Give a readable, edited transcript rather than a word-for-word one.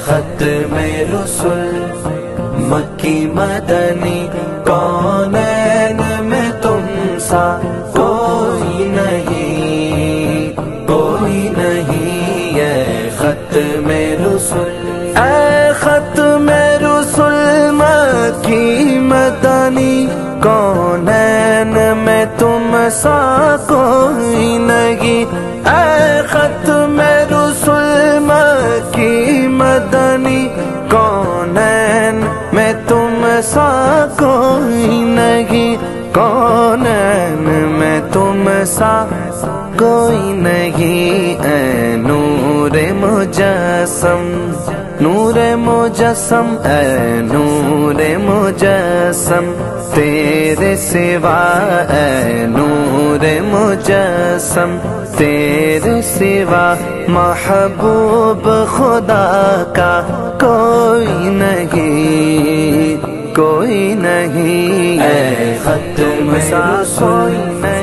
ختم رسل مکی مدنی کونین میں تم سا کوئی نہیں، کوئی نہیں، اے ختم رسل، اے ختم رسل مکی مدنی کونین میں تم سا کوئی نہیں، اے ختم رسل مکی مدنی کونین میں تم سا کوئی نہیں، کونین میں تم سا کوئی نہیں، اے نور مجسم، نور مجسم، اے نور مجسم، تیرے سوا اے نور مجسم، تیرے سوا محبوب خدا کا کوئی نہیں، کوئی نہیں، اے ختم سا کوئی نہیں۔